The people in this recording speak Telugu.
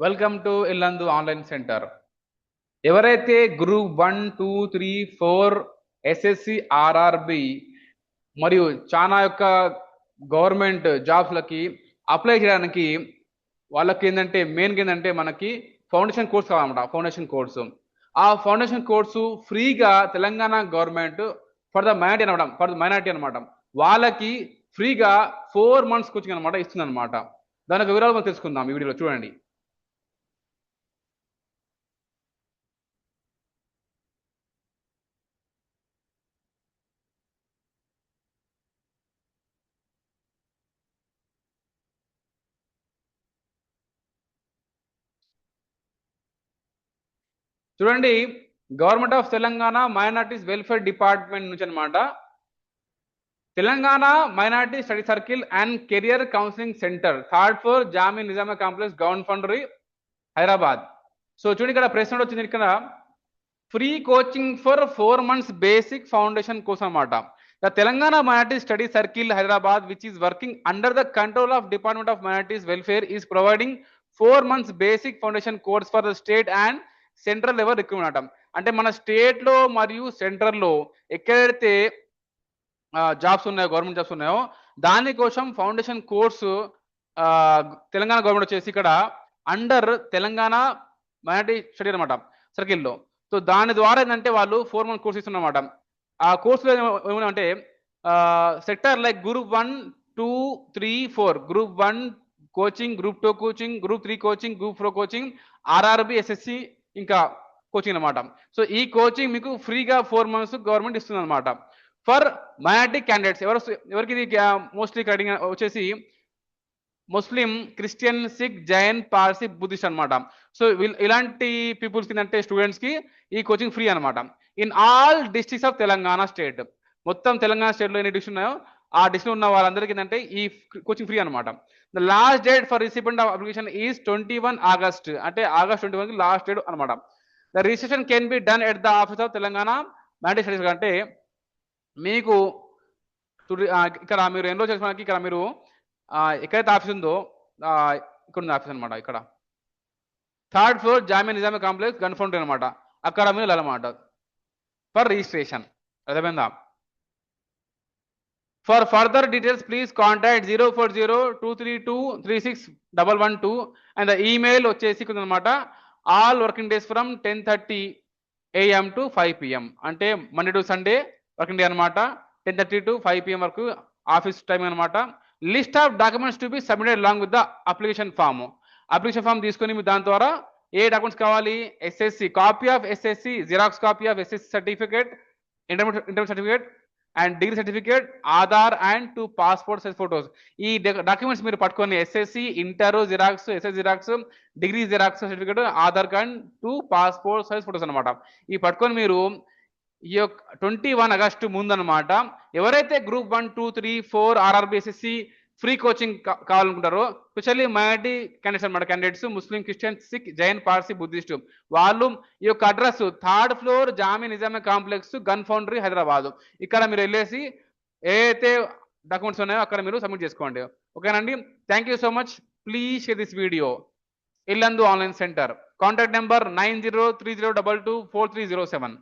Welcome to Illandu online centre. ఎవరైతే గ్రూప్ 1, 2, 3, 4 ఎస్ఎస్సి ఆర్ఆర్బి మరియు చాలా యొక్క గవర్నమెంట్ జాబ్స్లకి అప్లై చేయడానికి వాళ్ళకి ఏంటంటే మెయిన్గా ఏంటంటే మనకి ఫౌండేషన్ కోర్స్ కావాలన్నమాట. ఫౌండేషన్ కోర్సు, ఆ ఫౌండేషన్ కోర్సు ఫ్రీగా Telangana government for the minority అనమాట. వాళ్ళకి ఫ్రీగా 4 months కోచింగ్ అనమాట ఇస్తుంది అనమాట. దాని వివరాలు మనం తెలుసుకుందాం ఈ వీడియోలో. చూడండి. చూడండి, government of Telangana minorities welfare department నుంచి అనమాట. Telangana minority study circle and career counselling centre, 3rd floor Jami Nizama complex, government foundry, Hyderabad. So చూడండి, ఇక్కడ ప్రశ్న వచ్చింది. ఇక్కడ free coaching for 4 months basic foundation కోసం అన్నమాట. The Telangana minority study circle Hyderabad which is working under the control of department of minorities welfare is providing 4 months basic foundation course for the state and central level recruitment అంటాం. అంటే మన స్టేట్ లో మరియు సెంట్రల్ లో ఎక్కడైతే జాబ్స్ ఉన్నాయో, గవర్నమెంట్ జాబ్స్ ఉన్నాయో, దానికోసం ఫౌండేషన్ కోర్సు తెలంగాణ గవర్నమెంట్ వచ్చేసి ఇక్కడ అండర్ తెలంగాణ మైనారిటీ స్టడీ అనమాట సర్కిల్లో. సో దాని ద్వారా ఏంటంటే వాళ్ళు 4 months కోర్స్ ఇస్తున్నమాట. ఆ కోర్సులో ఏమంటే sector like group 1, 2, 3, 4, group 1 coaching, group 2 coaching, group 3 coaching, group 4 coaching, RRB, SSC ఇంకా కోచింగ్ అనమాట. సో ఈ కోచింగ్ మీకు ఫ్రీగా 4 months గవర్నమెంట్ ఇస్తుంది అనమాట ఫర్ మైనారిటీ క్యాండిడేట్స్. ఎవరికి ఇది మోస్ట్లీ వచ్చేసి Muslim, Christian, Sikh, Jain, Parsi, Buddhist అనమాట. సో ఇలాంటి పీపుల్స్ కి అంటే స్టూడెంట్స్ కి ఈ కోచింగ్ ఫ్రీ అనమాట. In all districts of Telangana state, మొత్తం తెలంగాణ స్టేట్ లో ఎన్ని డిస్ట్రిక్ట్ ఉన్నాయో ఆ డిస్ట్రిక్ట్ ఉన్న వాళ్ళందరికీ ఏంటంటే ఈ కోచింగ్ ఫ్రీ అనమాట. The last date for receipt of application is 21 August, అంటే August 21 లాస్ట్ డేట్ అనమాట. The registration can be done at the office of Telangana minority studies. అంటే మీకు ఇక్కడ మీరు ఎన్రోల్ చేసుకోవడానికి ఇక్కడ మీరు ఎక్కడైతే ఆఫీస్ ఉందో ఇక్కడ ఉంది ఆఫీస్ అనమాట. ఇక్కడ 3rd floor Jami Nizama complex, gun foundry అనమాట. అక్కడ మీరు వెళ్ళమాట ఫర్ రిజిస్ట్రేషన్. అర్థమైందా? For further details please contact 04023236112 and the email వచ్చేసి అనమాట all working days from 10:30 AM to 5 PM. అంటే Monday to Sunday working day అనమాట. 10:30 to 5 PM వరకు ఆఫీస్ టైం అనమాట. List of documents to be submitted along with the application form. Application form తీసుకొని మీరు దాని ద్వారా ఏ డాక్యుమెంట్స్ కావాలి? SSC copy of SSC, xerox copy of SSC certificate, intermediate certificate and degree certificate, Aadhaar and 2 passport size photos. ఈ డాక్యుమెంట్స్ మీరు పట్టుకొని SSC, inter xerox, SS xerox, degree xerox certificate, Aadhaar card, 2 passport size photos అనమాట. ఈ పట్టుకొని మీరు ఈ యొక్క 21 August ముందనమాట ఎవరైతే group 1, 2, 3, 4 RRB, SSC free coaching కావాలనుకుంటారో, స్పెషల్లీ మైనారిటీ క్యాండిడేట్స్ అనమాట. Candidates Muslim, Christian, Sikh, Jain, Parsi, Buddhist వాళ్ళు ఈ యొక్క address 3rd floor Jami Nizama complex, gun foundry, Hyderabad. ఇక్కడ మీరు వెళ్ళేసి ఏదైతే డాక్యుమెంట్స్ ఉన్నాయో అక్కడ మీరు సబ్మిట్ చేసుకోండి. ఓకేనండి. Thank you so much. Please share this video. Illandu online centre. Contact number 9030224307.